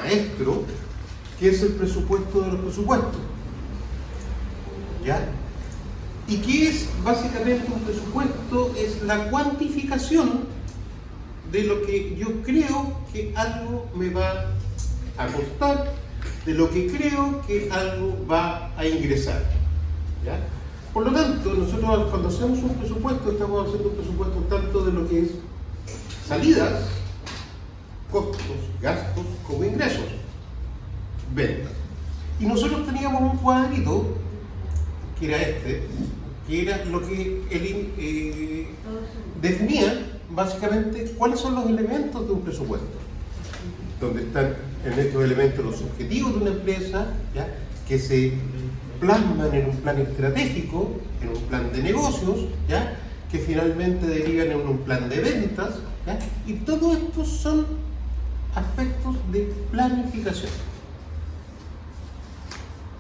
maestro, que es el presupuesto de los presupuestos. ¿Ya? ¿Y qué es básicamente un presupuesto? Es la cuantificación de lo que yo creo que algo me va a costar, de lo que creo que algo va a ingresar. ¿Ya? Por lo tanto, nosotros cuando hacemos un presupuesto, estamos haciendo un presupuesto tanto de lo que es salidas, costos, gastos, como ingresos, ventas. Y nosotros teníamos un cuadrito, que era este, que era lo que él definía básicamente cuáles son los elementos de un presupuesto. Donde están en estos elementos los objetivos de una empresa, ¿ya? Que se plasman en un plan estratégico, en un plan de negocios, ¿ya? Que finalmente derivan en un plan de ventas, ¿ya? Y todo esto son aspectos de planificación.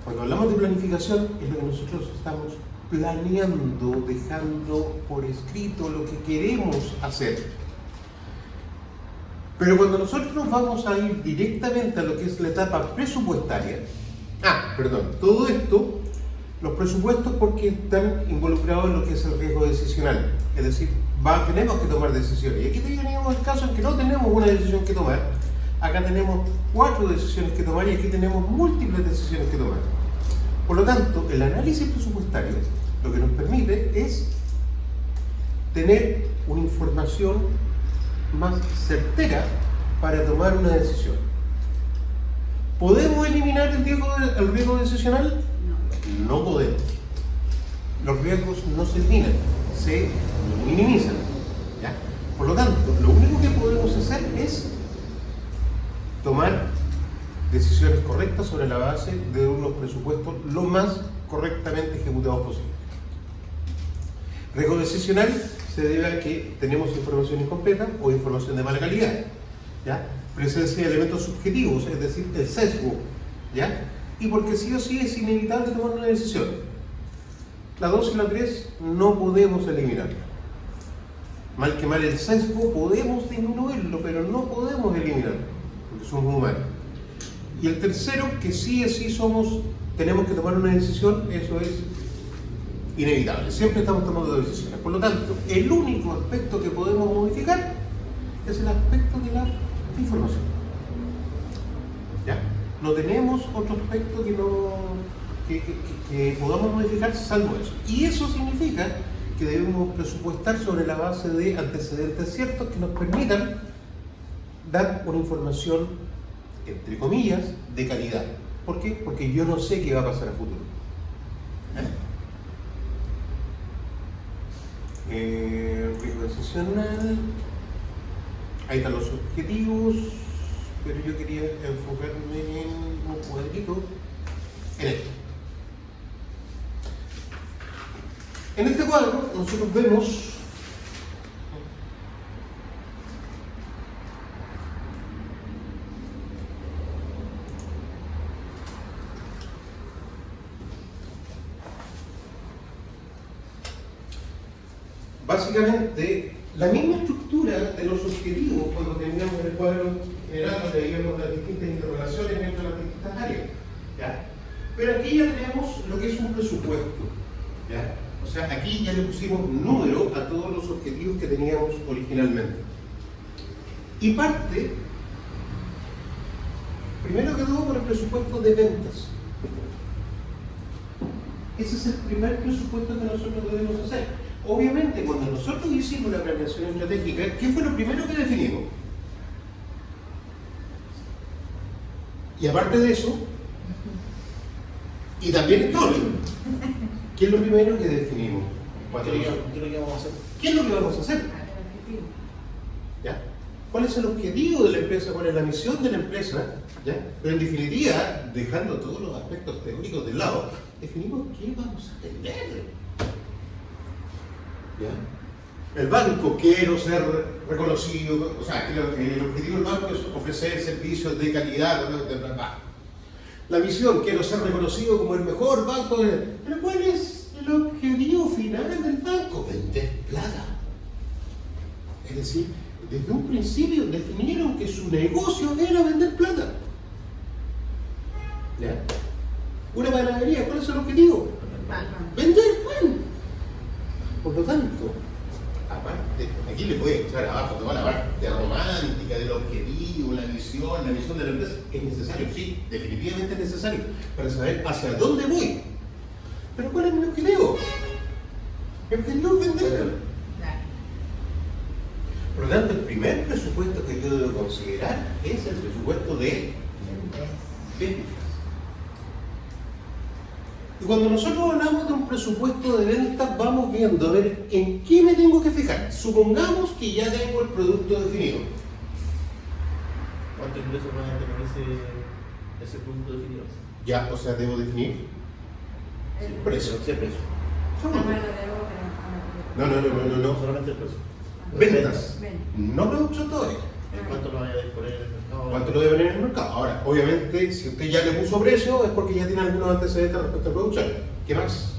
Cuando hablamos de planificación es lo que nosotros estamos planeando, dejando por escrito lo que queremos hacer. Pero cuando nosotros vamos a ir directamente a lo que es la etapa presupuestaria, todo esto, los presupuestos porque están involucrados en lo que es el riesgo decisional, es decir, tenemos que tomar decisiones. Y aquí tenemos el caso en que no tenemos una decisión que tomar, acá tenemos 4 decisiones que tomar y aquí tenemos múltiples decisiones que tomar. Por lo tanto, el análisis presupuestario lo que nos permite es tener una información más certera para tomar una decisión. ¿Podemos eliminar el riesgo decisional? No podemos. Los riesgos no se eliminan, se minimizan. ¿Ya? Por lo tanto, lo único que podemos hacer es tomar decisiones correctas sobre la base de unos presupuestos lo más correctamente ejecutados posible. Riesgo decisional se debe a que tenemos información incompleta o información de mala calidad, ¿ya? Presencia de elementos subjetivos, es decir, el sesgo, ¿ya? Y porque sí o sí es inevitable tomar una decisión. La 2 y la 3 no podemos eliminarla. Mal que mal el sesgo podemos disminuirlo, pero no podemos eliminarlo, porque somos humanos. Y el tercero, que sí o sí tenemos que tomar una decisión, eso es inevitable. Siempre estamos tomando decisiones. Por lo tanto, el único aspecto que podemos modificar es el aspecto de la información. ¿Ya? No tenemos otro aspecto que podamos modificar salvo eso. Y eso significa que debemos presupuestar sobre la base de antecedentes ciertos que nos permitan dar una información, entre comillas, de calidad. ¿Por qué? Porque yo no sé qué va a pasar a futuro. Riesgo decisional. Ahí están los objetivos, pero yo quería enfocarme en un cuadrito, en esto. En este cuadro nosotros vemos básicamente la misma estructura de los objetivos cuando teníamos el cuadro general donde veíamos las distintas interrelaciones entre las distintas áreas, ¿ya? Pero aquí ya tenemos lo que es un presupuesto, ¿ya? O sea, aquí ya le pusimos número a todos los objetivos que teníamos originalmente. Y parte, primero que todo, por el presupuesto de ventas. Ese es el primer presupuesto que nosotros debemos hacer. Obviamente, cuando nosotros hicimos la planeación estratégica, ¿qué fue lo primero que definimos? Y aparte de eso, y también histórico, ¿qué es lo primero que definimos? ¿Qué es lo que vamos a hacer? ¿Qué es lo que vamos a hacer? ¿Ya? ¿Cuál es el objetivo de la empresa? ¿Cuál es la misión de la empresa? ¿Ya? Pero en definitiva, dejando todos los aspectos teóricos de lado, definimos qué vamos a tener. ¿Ya? El banco, quiero ser reconocido, o sea, el objetivo del banco es ofrecer servicios de calidad, la misión, quiero ser reconocido como el mejor banco, pero ¿cuál es el objetivo final del banco? Vender plata. Es decir, desde un principio definieron que su negocio era vender plata. ¿Ya? Una panadería, ¿cuál es el objetivo? Vender pan. Por lo tanto, aparte, aquí le puede echar abajo toda la parte romántica del objetivo, la visión de la empresa. Es necesario, sí, definitivamente es necesario, para saber hacia dónde voy. Pero ¿cuál es mi objetivo? Mi objetivo es vender. Por lo tanto, el primer presupuesto que yo debo considerar es el presupuesto de ventas. Y cuando nosotros hablamos de un presupuesto de ventas, vamos viendo a ver en qué me tengo que fijar. Supongamos que ya tengo el producto definido. ¿Cuántos ingresos van a tener ese producto definido? Ya, o sea, debo definir el precio. ¿Qué precio? No. Solamente el precio. Ventas. No producción todavía. ¿Cuánto lo vaya a disponer en el mercado? ¿Cuánto lo debe poner en el mercado? Ahora, obviamente, si usted ya le puso precio, es porque ya tiene algunos antecedentes respecto a producción. ¿Qué más?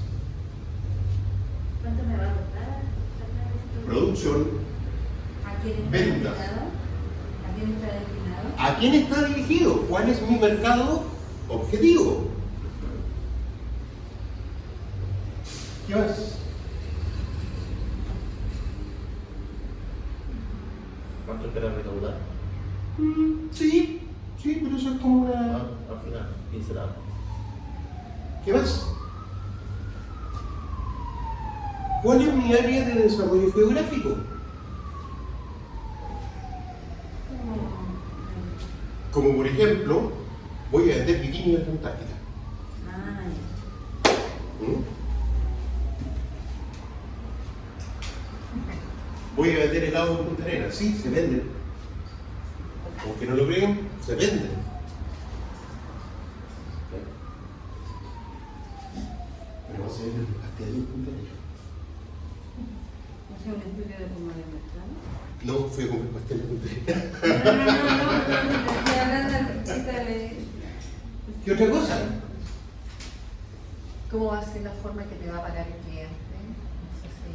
¿Cuánto me va a costar? Producción. ¿A quién está Ventas. destinado? ¿A quién está destinado? ¿A quién está dirigido? ¿Cuál es mi mercado objetivo? ¿Qué más? ¿Cuánto espera recaudar? Sí, pero eso es como una... Al final, pincelado. ¿Qué más? ¿Cuál es mi área de desarrollo geográfico? Como por ejemplo, voy a vender bikini en Antártica. Voy a vender helado en Punta Arenas. Sí, se venden. Aunque no lo creen, se venden. Pero va a ser hasta ahí en Punta Arenas. ¿O sea, un estudio de cómo de mercado? No, fui a comprar pastel en Punta Arenas. No, estoy hablando de... ¿Qué otra cosa? ¿Cómo va a ser la forma que te va a pagar el cliente?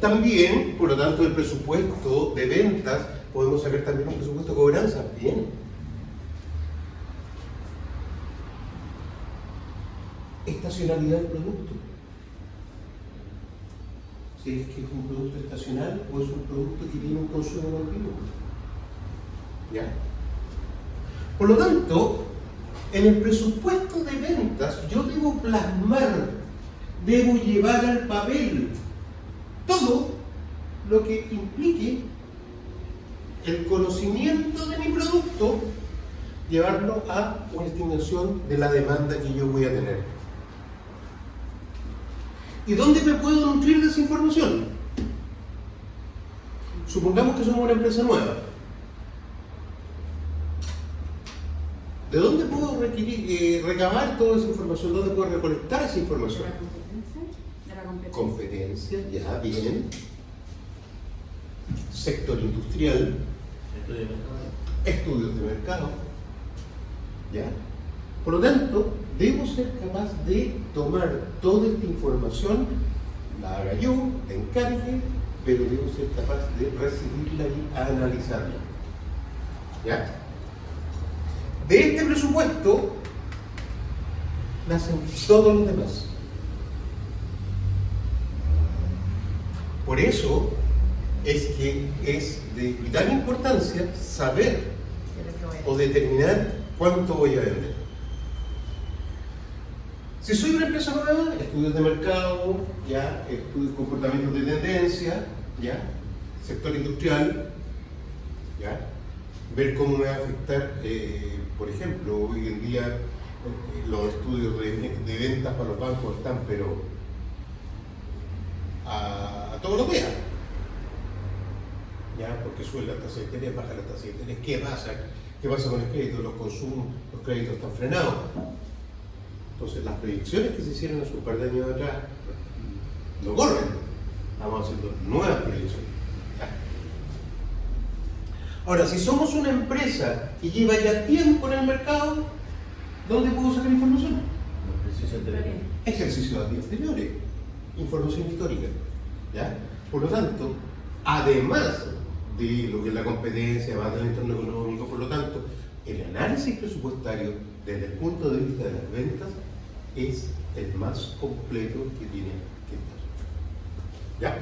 También, por lo tanto, el presupuesto de ventas, podemos sacar también un presupuesto de cobranza. Bien. Estacionalidad del producto. Si es que es un producto estacional o es un producto que tiene un consumo continuo. ¿Ya? Por lo tanto, en el presupuesto de ventas, yo debo plasmar, debo llevar al papel todo lo que implique el conocimiento de mi producto, llevarlo a una estimación de la demanda que yo voy a tener. ¿Y dónde me puedo nutrir de esa información? Supongamos que somos una empresa nueva. ¿De dónde puedo recabar toda esa información? ¿Dónde puedo recolectar esa información? ¿De la competencia? Competencia, ya, bien. Sector industrial, Estudio de mercado. estudios de mercado, ¿ya? Por lo tanto, debo ser capaz de tomar toda esta información, la haga yo, la encargue, pero debo ser capaz de recibirla y analizarla, ¿ya? De este presupuesto nacen todos los demás. Por eso es que es de vital importancia saber o determinar cuánto voy a vender. Si soy una empresa nueva, estudios de mercado, ya, estudios comportamientos de tendencia, ya, sector industrial, ya, ver cómo me va a afectar, por ejemplo, hoy en día los estudios de ventas para los bancos están, pero a todos los días. Ya, porque sube la tasa de interés, baja la tasa de interés. ¿Qué pasa? ¿Qué pasa con el crédito? Los consumos, los créditos están frenados. Entonces, las predicciones que se hicieron hace un par de años atrás no corren. Estamos haciendo nuevas predicciones. Ya. Ahora, si somos una empresa que lleva ya tiempo en el mercado, ¿dónde puedo sacar información? Ejercicio anterior. Ejercicio de días anteriores, información histórica. ¿Ya? Por lo tanto, además de lo que es la competencia, además del entorno económico, por lo tanto, el análisis presupuestario desde el punto de vista de las ventas es el más completo que tiene que estar. ¿Ya?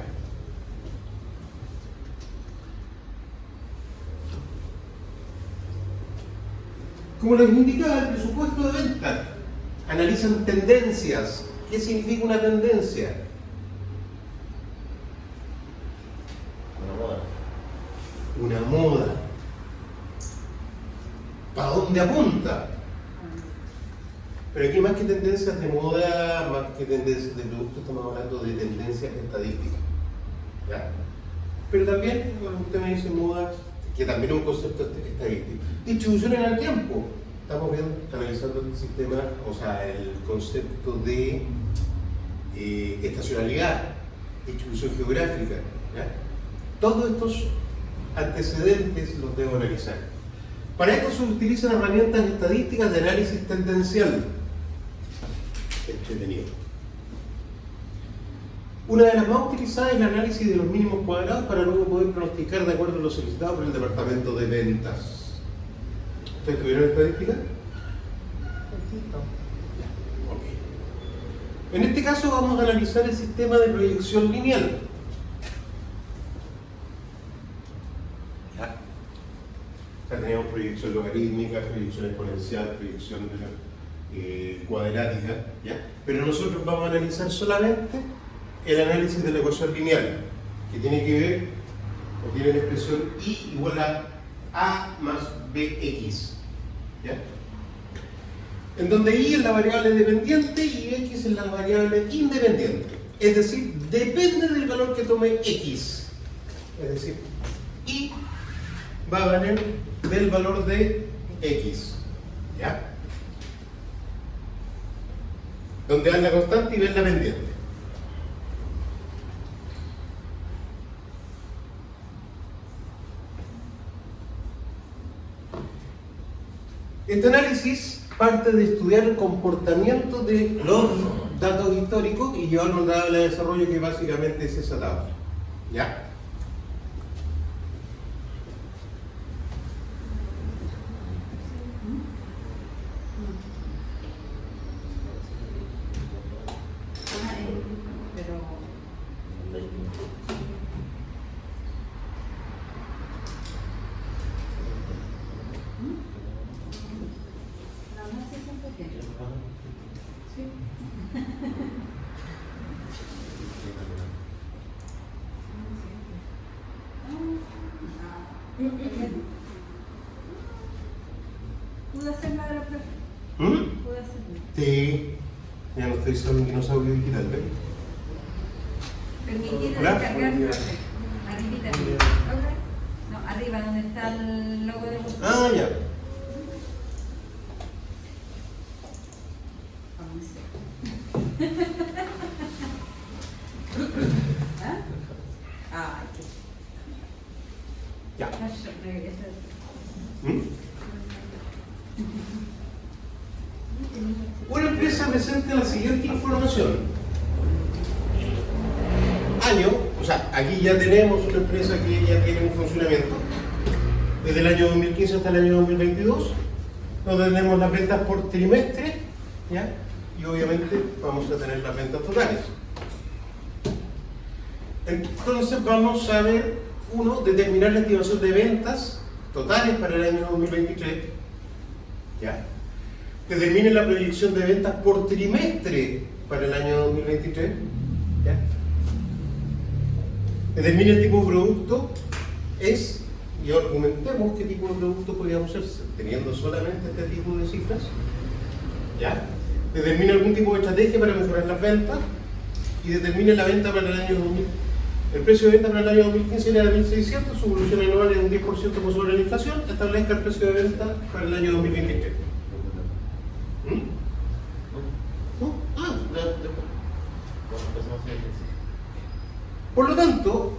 Como les indicaba, el presupuesto de ventas analizan tendencias. ¿Qué significa una tendencia? Una moda. Una moda. ¿Para dónde apunta? Pero aquí más que tendencias de moda, más que tendencias de producto, estamos hablando de tendencias estadísticas. ¿Ya? Pero también, cuando usted me dice moda, que también es un concepto estadístico. Distribución en el tiempo. Estamos viendo, analizando el sistema, o sea, el concepto de estacionalidad, distribución geográfica. ¿Ya? Todos estos antecedentes los debo analizar. Para esto se utilizan herramientas estadísticas de análisis tendencial. Entretenido. Una de las más utilizadas es el análisis de los mínimos cuadrados para luego poder pronosticar de acuerdo a lo solicitado por el departamento de ventas. ¿Ustedes tuvieron estadística? Ok. En este caso vamos a analizar el sistema de proyección lineal. Ya teníamos proyección logarítmica, proyección exponencial, proyección cuadrática, ¿ya? Pero nosotros vamos a analizar solamente el análisis de la ecuación lineal, que tiene que ver, o tiene la expresión y igual a más bx, ¿ya? En donde y es la variable dependiente y x es la variable independiente. Es decir, depende del valor que tome x. Es decir, y va a valer del valor de x, ¿ya? Donde A es la constante y B es la pendiente. Este análisis parte de estudiar el comportamiento de los datos históricos y llevarlo a una tabla de desarrollo que básicamente es esa tabla, ¿ya? ¿Pude hacerla ahora, profe? ¿Mm? ¿Pude hacerla? Sí, ya no estoy solo un dinosaurio digital, ¿ves? Permitir Hola. descargar, profe. Arribita. No, arriba, donde está el logo de los... Ah, ya. ¿Ah? Ay, Ya. qué... ¿Mm? Una empresa presenta la siguiente información. Año, o sea, aquí ya tenemos una empresa que ya tiene un funcionamiento desde el año 2015 hasta el año 2022, donde tenemos las ventas por trimestre, ¿ya? Y obviamente vamos a tener las ventas totales. Entonces vamos a ver, uno, determinar la estimación de ventas totales para el año 2023, ¿ya? Determine la proyección de ventas por trimestre para el año 2023, ¿ya? Determine el tipo de producto y argumentemos qué tipo de producto podríamos hacer teniendo solamente este tipo de cifras, ¿ya? Determine algún tipo de estrategia para mejorar las ventas y determine la venta para el año 2000. El precio de venta para el año 2015 era de 1.600, su evolución anual es un 10% por sobre la inflación. Establezca el precio de venta para el año 2023. ¿Mm? ¿No? Ah, por lo tanto,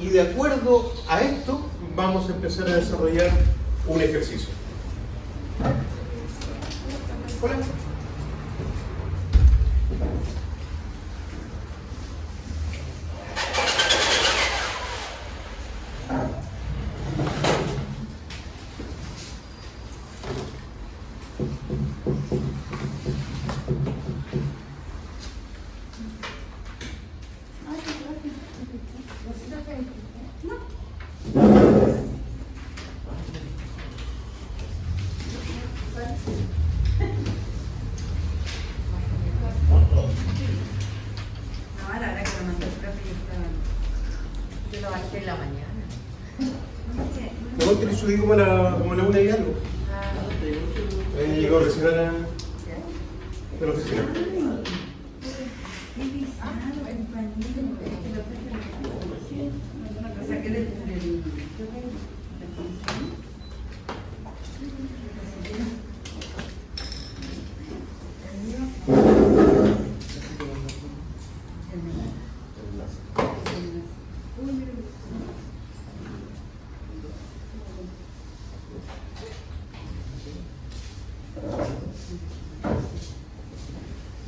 y de acuerdo a esto, vamos a empezar a desarrollar un ejercicio. Hola. No, a la hora que lo mandó el profe yo estaba. Yo lo bajé en la mañana. No sé, No, que le subí como a la 1 y algo. Llegó recién a la oficina. qué pisado, compañero. Lo saqué del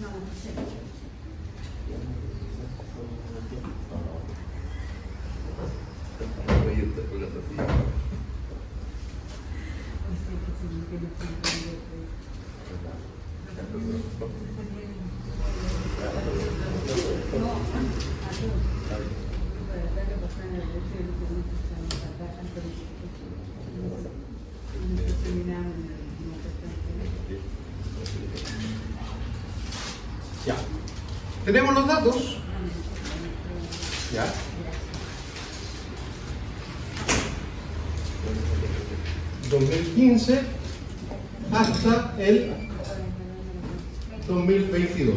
no, no sé. Ya. Tenemos los datos. Ya. ...2015 hasta el 2022.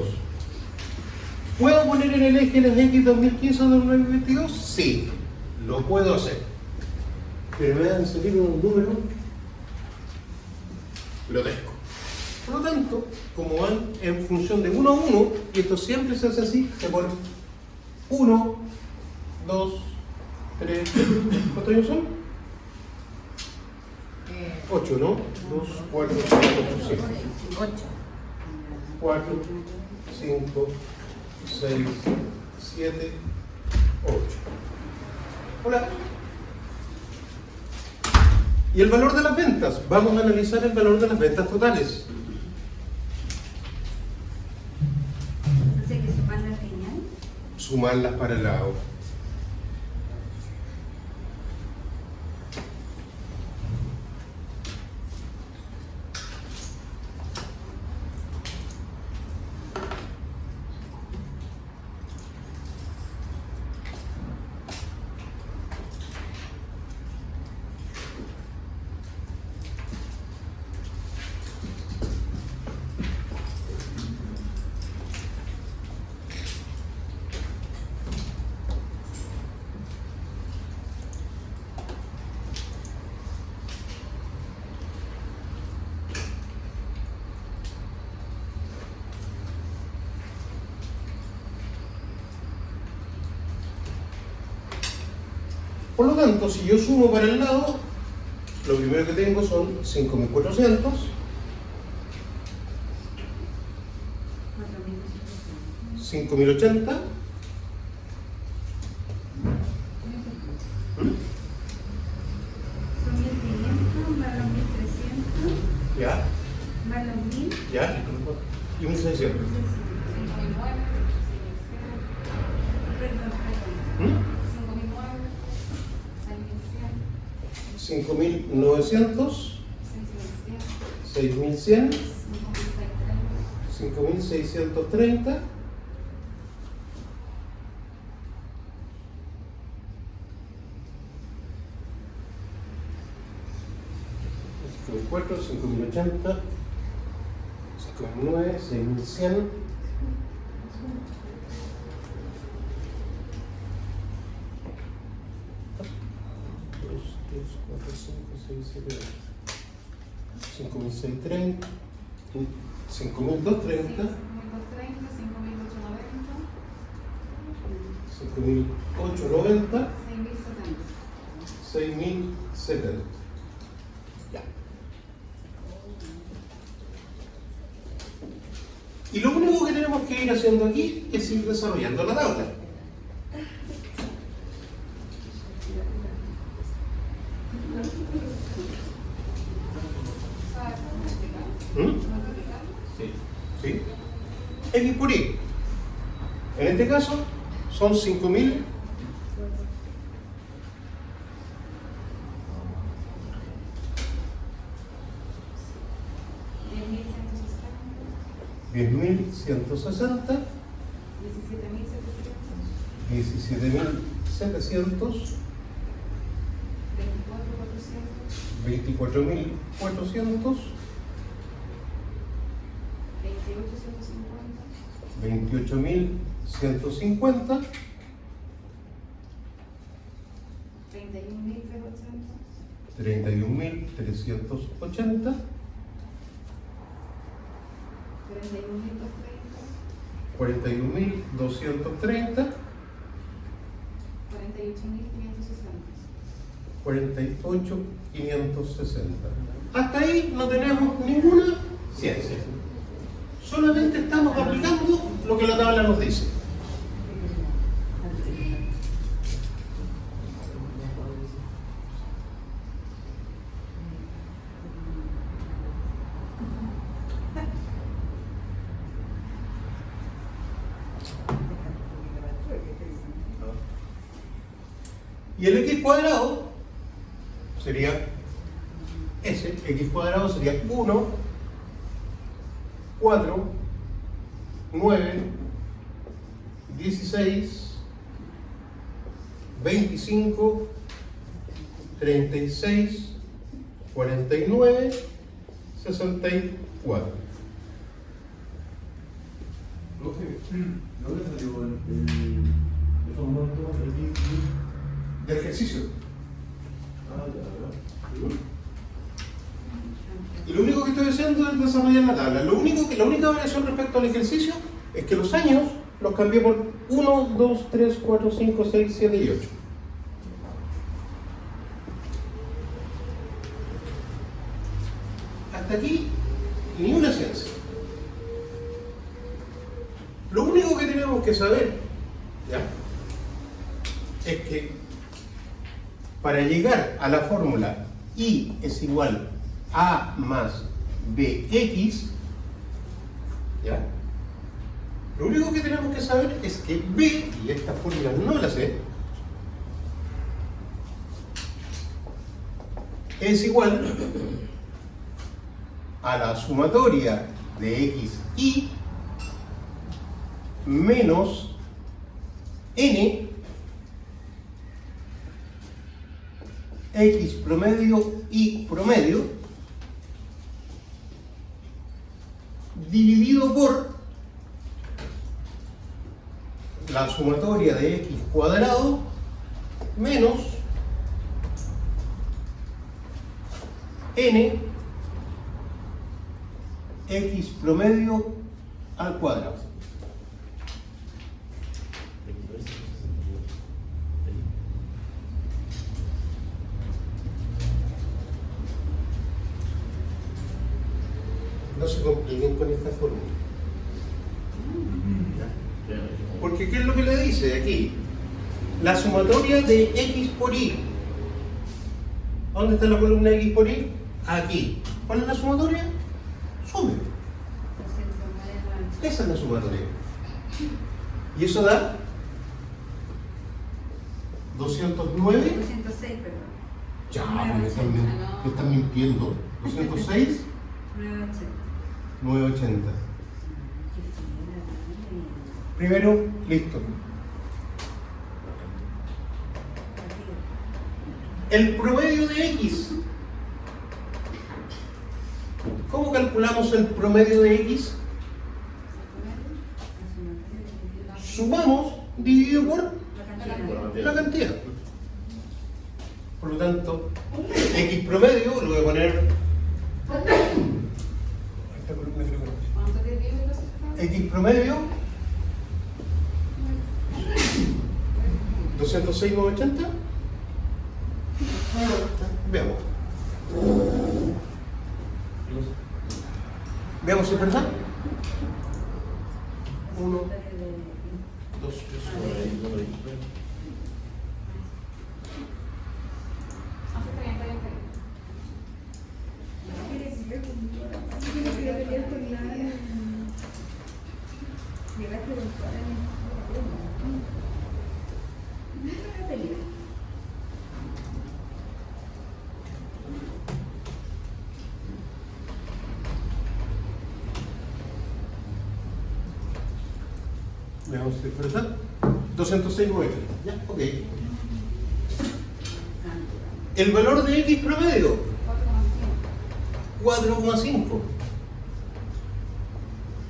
¿Puedo poner en el eje las X 2015 o 2022? Sí, lo puedo hacer. Pero me van a salir unos números grotescos. Por lo tanto, como van en función de 1 a 1, y esto siempre se hace así, se pone 1, 2, 3, ¿cuántos años son? 8, ¿no? 2, 4, 5, 6. 8. 4, 5, 6, 7, 8. Hola. ¿Y el valor de las ventas? Vamos a analizar el valor de las ventas totales. Entonces hay que sumar la señal. Sumarlas para el lado. Por lo tanto, si yo sumo para el lado, lo primero que tengo son 5.400, 5.080, Son 1.500 más los 1.300 ya, más los 1.000. ya, y 1.600. Perdón. 5.900, 6.100, 5.630, $5.004, 5.080, 5.009, 6.100, 5.630, 5.230, 5.890, 6.070. Ya. Y lo único que tenemos que ir haciendo aquí es ir desarrollando la tabla. ¿Mm? Sí. ¿Sí? X por Y. En este caso son 5.000. $10.160, 17.700, 24.400, 28.150, 31.380, 41.230, 48.560. Hasta ahí no tenemos ninguna ciencia. Solamente estamos aplicando lo que la tabla nos dice. Y el x cuadrado sería ese, x cuadrado sería 1, 4, 9, 16, 25, 36, 49, 64. ¿Dónde salió el formato Del ejercicio. Ah, ya, Y lo único que estoy haciendo es desarrollar la tabla. La única variación respecto al ejercicio es que los años los cambié por 1, 2, 3, 4, 5, 6, 7 y 8. Hasta aquí, ni una ciencia. Lo único que tenemos que saber, ¿ya?, es que para llegar a la fórmula y es igual a más bx, ¿ya?, lo único que tenemos que saber es que b, y esta fórmula no la sé, es igual a la sumatoria de x y menos n x promedio y promedio dividido por la sumatoria de x cuadrado menos n x promedio al cuadrado. No se compliquen con esta fórmula. Porque ¿qué es lo que le dice aquí? La sumatoria de x por y. ¿Dónde está la columna x por y? Aquí. ¿Cuál es la sumatoria? Sume. Esa es la sumatoria. Y eso da 209. 206, perdón. Ya, me están mintiendo. 206, 980. 980. Primero, listo. El promedio de x. ¿Cómo calculamos el promedio de x? Sumamos dividido por la cantidad. Por lo tanto, x promedio lo voy a poner. Esta columna creo que x promedio 206,980. Veamos. Veamos si es verdad. 1, Porcentaje de- 2, 3, veamos si es verdad. 206,9. Ya, ok. El valor de X promedio, 4,5.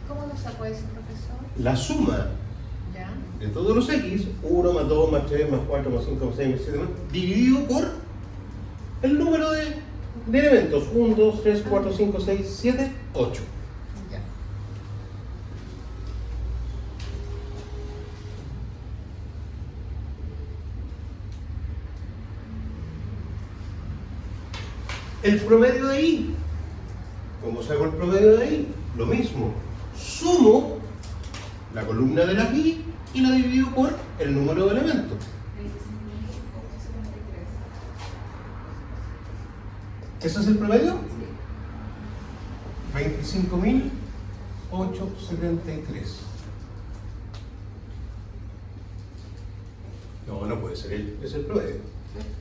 ¿Cómo lo sacó ese profesor? La suma ¿Ya? de todos los X, 1 más 2 más 3 más 4 más 5 más 6 más 7 más, dividido por el número de elementos. 1, 2, 3, 4, 5, 6, 7, 8. Ya. El promedio de I. ¿Cómo saco el promedio de I? Lo mismo. Sumo la columna de la I y la divido por el número de elementos. 25.873. ¿Ese es el promedio? Sí. 25.873. No, no puede ser él. Es el promedio.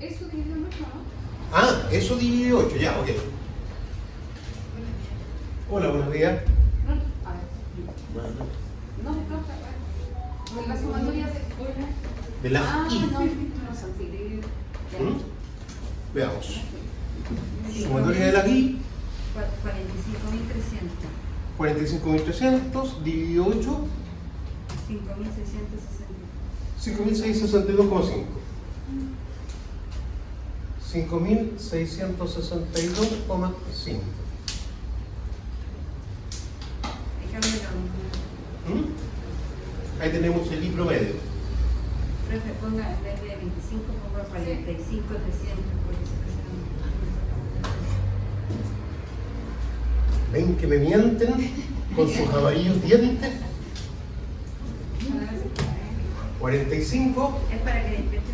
Eso dividido en 8, ¿no? Ah, eso divide 8. Ya, ok. Hola, buenos días. No, a ver. No, la sumatoria de... De las Ah, I. no, no son así, dividido. Ya. ¿Mm? Veamos. Sumatoria de las I. 45.300. 45.300 dividido 8. 5.660. 5.662,5. 5.662,5. ¿Mm? Ahí tenemos el I promedio. Profe, ponga en vez de 25, ponga 45, 300, porque se pasaron. ¿Ven que me mienten con sus amarillos dientes? 45. Es para que despierte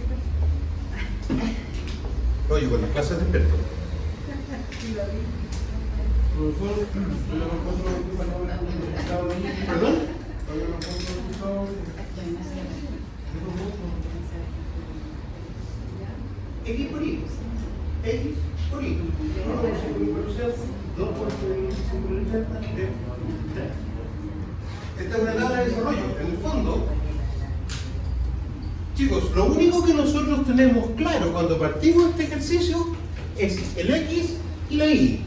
el No, yo con las clases despierto. ¿Perdón? X por Y. X por Y. 2 por 5. Esta es una tabla de desarrollo. En el fondo, chicos, lo único que nosotros tenemos claro cuando partimos este ejercicio es el X y la Y.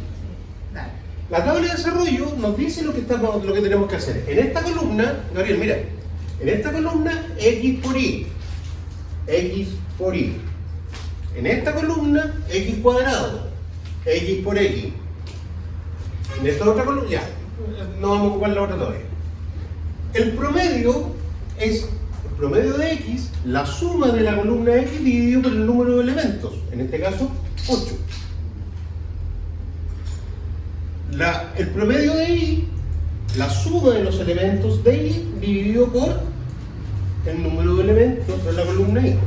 La tabla de desarrollo nos dice lo que tenemos que hacer. En esta columna, Gabriel, mira, en esta columna X por Y. X por Y. En esta columna X cuadrado. X por X. En esta otra columna, ya, no vamos a ocupar la otra todavía. El promedio es el promedio de X, la suma de la columna X dividido por el número de elementos, en este caso 8. El promedio de Y, la suma de los elementos de Y dividido por el número de elementos de la columna Y.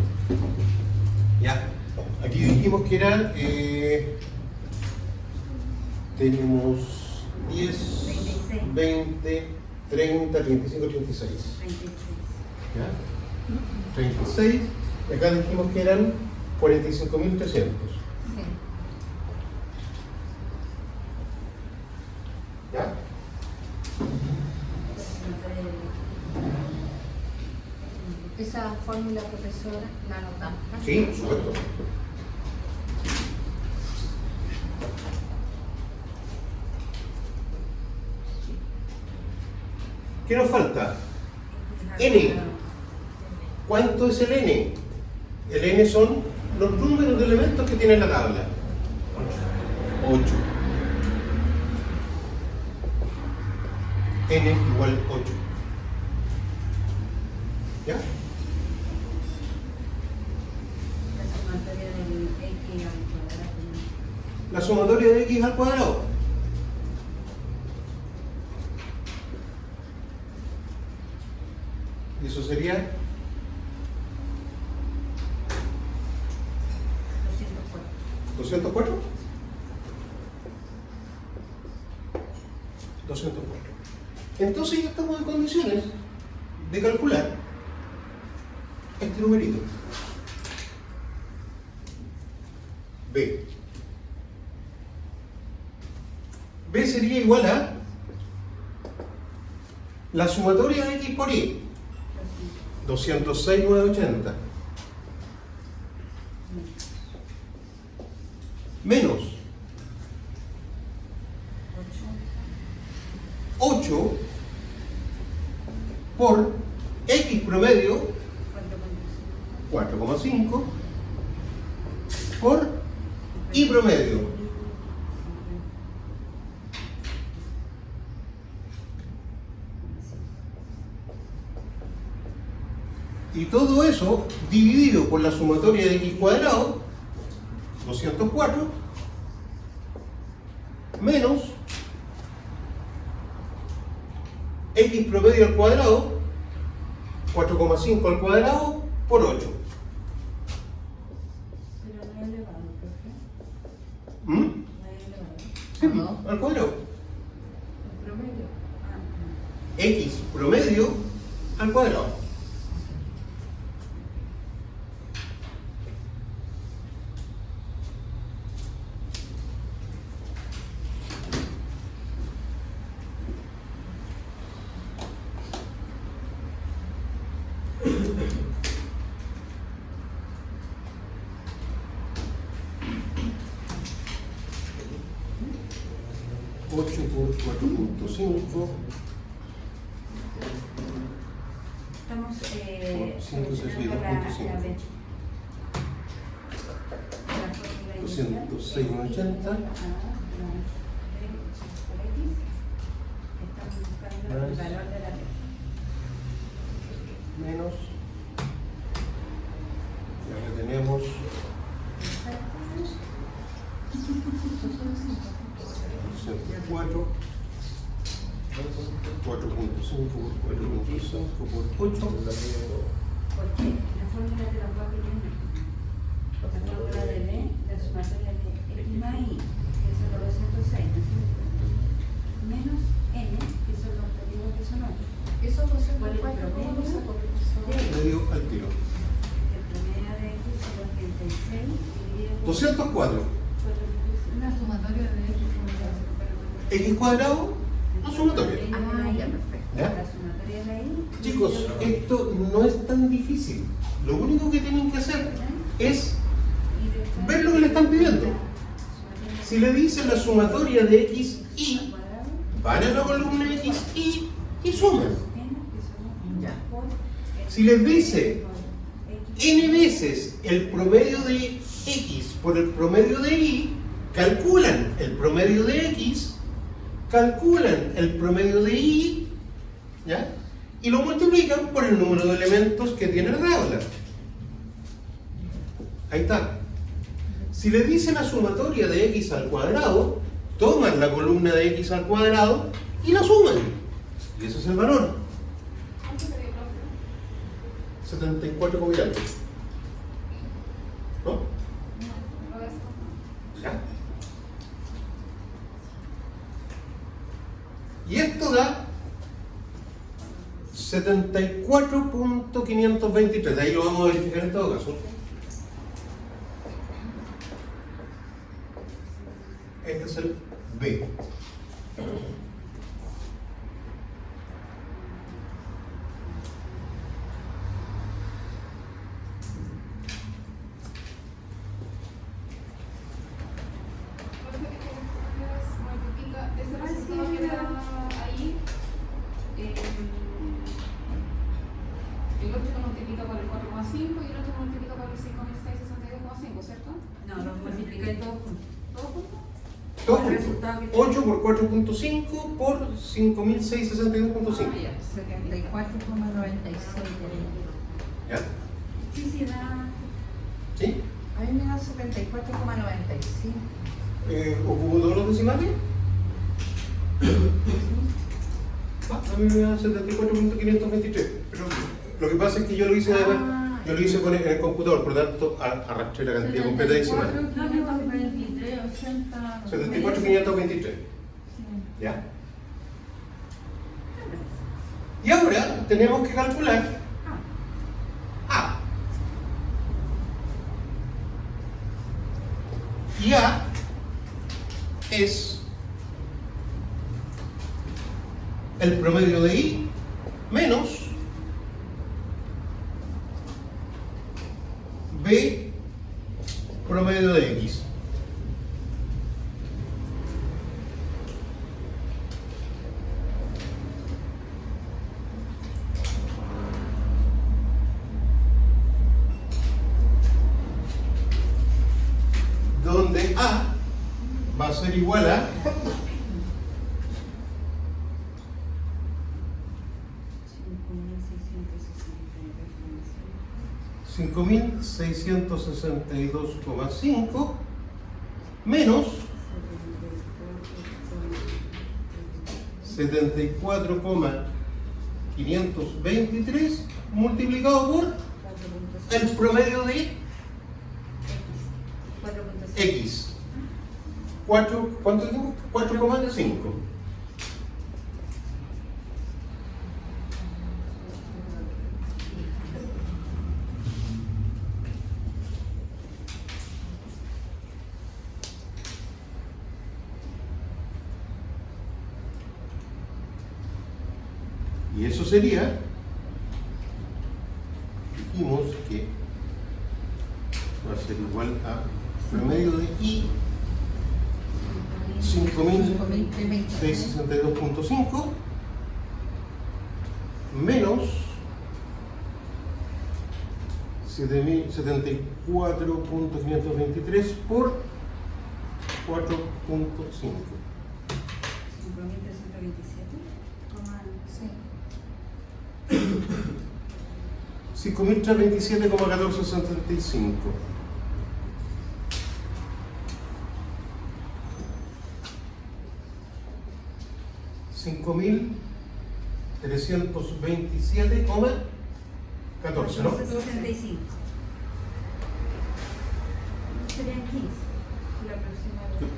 Ya, aquí dijimos que eran, tenemos 10, 26. 20, 30, 35, 36. 36. ¿Ya? 36, y acá dijimos que eran 45.300. Sí. ¿Ya? Esa fórmula, profesora, la anotamos. ¿No? Sí, por supuesto. ¿Qué nos falta? N. ¿Cuánto es el N? El N son los números de elementos que tiene la tabla. 8. N igual 8. ¿Ya? La sumatoria del X al cuadrado. La sumatoria de X al cuadrado. Y eso sería 204. 204. Entonces ya estamos en condiciones de calcular este numerito. B. B sería igual a la sumatoria de X por Y. 206,980. Menos 8 por X promedio 4,5 por Y promedio. Y todo eso dividido por la sumatoria de X cuadrado, 204, menos X promedio al cuadrado, 4,5 al cuadrado, por 8. Pero no es elevado, profe. ¿Mm? No es elevado. Sí, No. al cuadrado. El promedio. X promedio al cuadrado. Ocho por 4,5 Estamos Por 206,80. Estamos buscando el valor de la B. menos, y ahora tenemos 4, 4,5 por 4,5 por 8. ¿Por qué? La fórmula de los valores la fórmula de B, la sumatoria de X más Y, que son los 206, ¿no es cierto? Menos N, que son los objetivos que son 8. Esos Por el 204, ¿cómo los sacó, profesor? Medio al tiro. El promedio de X son 86 dividido por 204. Una sumatoria de X X cuadrado, la sumatoria. Ah, ya, perfecto. ¿Ya? La sumatoria de la Y. Chicos, esto no es tan difícil. Lo único que tienen que hacer es ver lo que le están pidiendo. Si le dicen la sumatoria de X y, van a la columna X y suman. Ya. Si les dice n veces el promedio de X por el promedio de Y, calculan el promedio de X, calculan el promedio de Y, ¿ya? Y lo multiplican por el número de elementos que tiene la tabla. Ahí está. Si le dicen la sumatoria de X al cuadrado, toman la columna de X al cuadrado y la suman. Y ese es el valor. 74 como algo. ¿No? ¿Ya? Y esto da 74.523. De ahí lo vamos a verificar en todo caso. Este es el B. El 8 lo multiplica por el 4,5 y el otro lo multiplica por el 5.662,5, ¿cierto? No, los multipliqué todos juntos. ¿Todo junto? Todo El junto. resultado que 8 por 4.5 por 5.662.5. Ah, ya. 74,96. ¿Ya? sí, sí, da. ¿Sí? A mí me da 74,95. ¿Ocupo todos los decimales? A mí me da 74.523. Pero Lo que pasa es que yo lo hice con el computador, por lo tanto arrastré la cantidad completa decimal. 523, 80. 74.523. ¿Ya? Y ahora tenemos que calcular A. Y A es el promedio de I menos B promedio de X. Donde A va a ser igual a 5.662,5 menos 74,523 multiplicado por el promedio de X. ¿Cuánto tenemos? 4,5. Y eso sería, dijimos que va a ser igual a promedio de I 5.662,5 menos 74,523 por 4,5. 5.327,1465. $5.327,14, ¿no? 65. Serían 15. La próxima vez.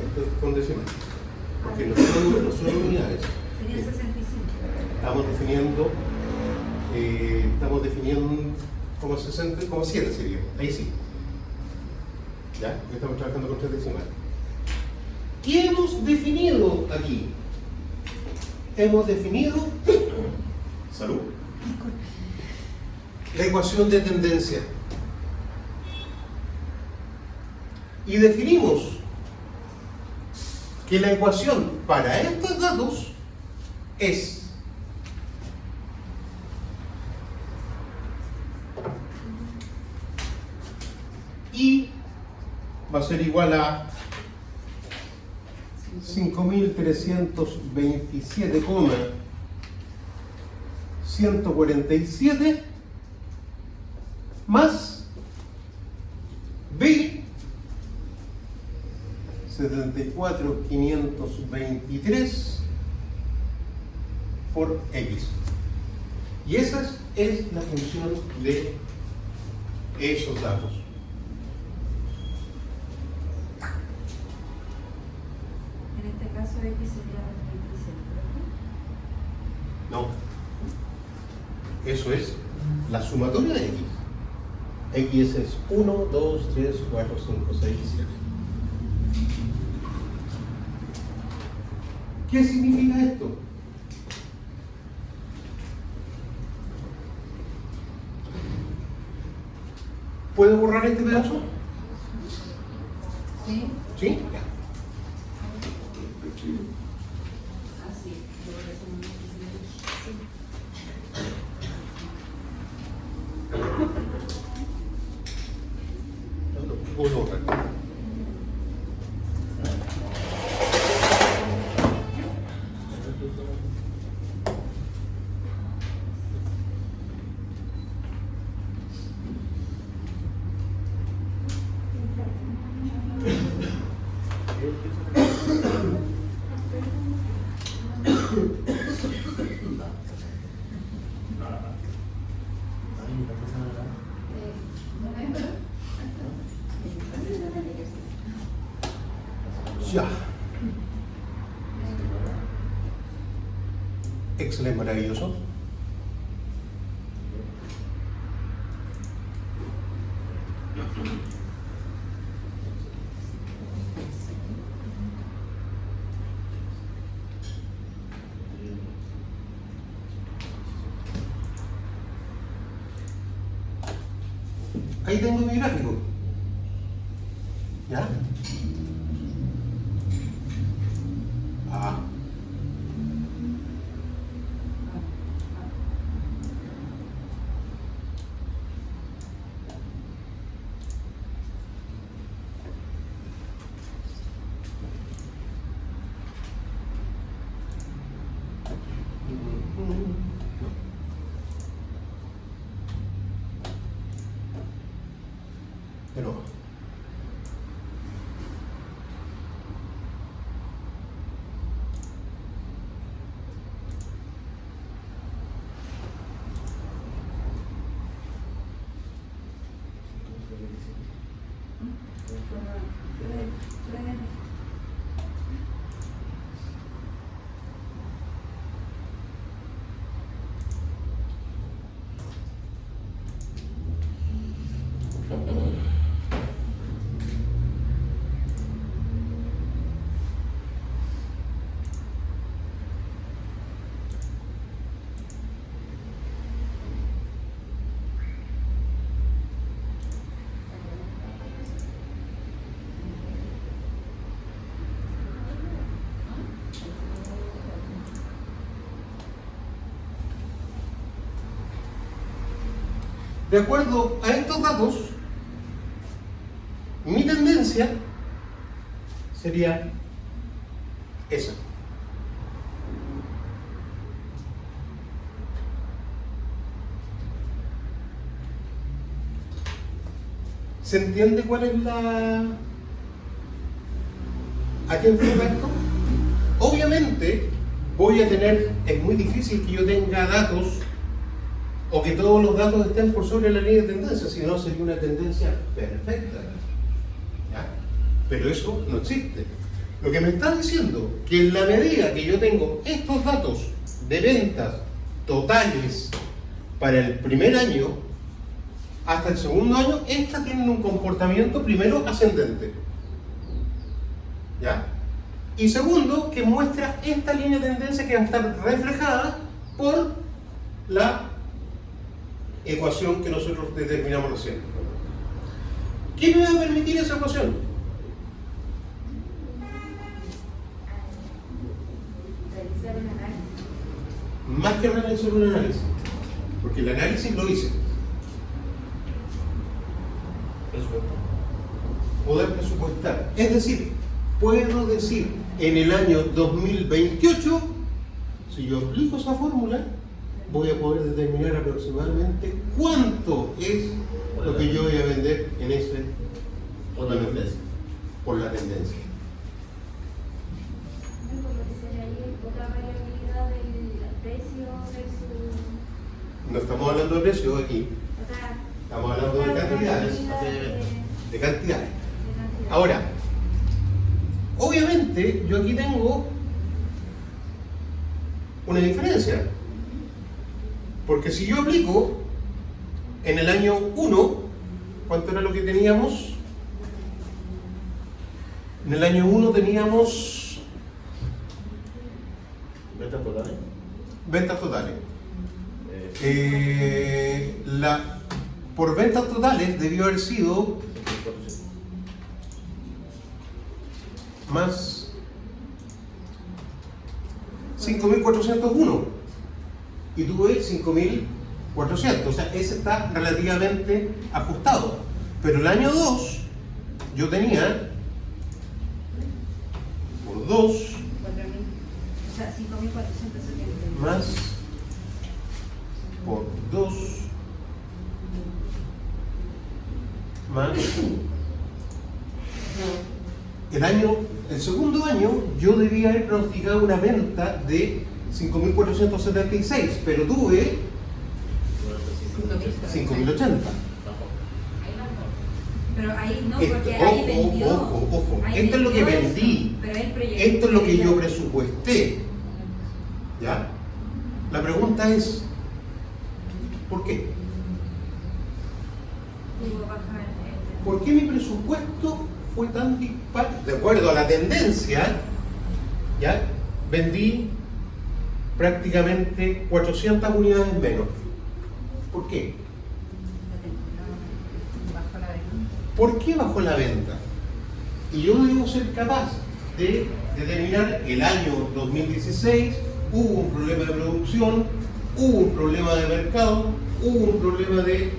Esto es con decimal. Porque no son unidades. Serían 65. Estamos definiendo como 60, como 7 sería. Ahí sí. ¿Ya? Estamos trabajando con 3 decimales. ¿Qué hemos definido aquí? Hemos definido salud. La ecuación de tendencia. Y definimos que la ecuación para estos datos es I va a ser igual a 5.327,147 más B 74,523 por X. Y esa es la función de esos datos. En este caso X sería 27, No. Eso es la sumatoria de X. X es 1, 2, 3, 4, 5, 6, 7. ¿Qué significa esto? ¿Puedo borrar este pedazo? ¿Sí? ¿Sí? Así. Puedo borrar. Excelente, maravilloso. Ahí tengo mi gráfico. ¿Ya? Ah. De nuevo. De acuerdo a estos datos, mi tendencia sería esa. ¿Se entiende cuál es la... ¿A qué enfoca esto? Obviamente voy a tener, es muy difícil que yo tenga datos o que todos los datos estén por sobre la línea de tendencia, si no sería una tendencia perfecta. ¿Ya? Pero eso no existe. Lo que me está diciendo que en la medida que yo tengo estos datos de ventas totales para el primer año hasta el segundo año, estas tienen un comportamiento primero ascendente. ¿Ya? Y segundo, que muestra esta línea de tendencia que va a estar reflejada por la ecuación que nosotros determinamos recién. ¿Qué me va a permitir esa ecuación? Realizar un análisis. Más que realizar un análisis, porque el análisis lo hice. Poder presupuestar, es decir, puedo decir en el año 2028, si yo aplico esa fórmula, voy a poder determinar aproximadamente cuánto es lo que yo voy a vender en ese Por la tendencia. por la tendencia. Porque sería ahí otra variabilidad del precio versus No estamos hablando de precio aquí, otra. estamos hablando de cantidades. De cantidades. Ahora, obviamente yo aquí tengo una diferencia. Porque si yo aplico en el año 1, ¿cuánto era lo que teníamos? En el año 1 teníamos ¿Ventas totales? ventas totales. Por ventas totales debió haber sido más 5.401 y tuve 5.400, o sea, ese está relativamente ajustado. Pero el año 2 yo tenía por 2 4.000, o sea, 5.470. más por 2 más el segundo año yo debía haber pronosticado una venta de 5.476, pero tuve 5.080. Pero ahí no, Esto, porque ahí vendió. ojo. Ahí Esto es lo que vendió eso, vendí. pero él proyectó Esto es lo que yo vendió. presupuesté. ¿Ya? La pregunta es, ¿por qué? Hubo baja en ¿Por qué mi presupuesto fue tan dispar? De acuerdo a la tendencia, ¿ya? Vendí prácticamente 400 unidades menos. ¿Por qué? Bajo la venta. ¿Por qué bajó la venta? Y yo debo ser capaz de determinar el año 2016, hubo un problema de producción, hubo un problema de mercado, hubo un problema de...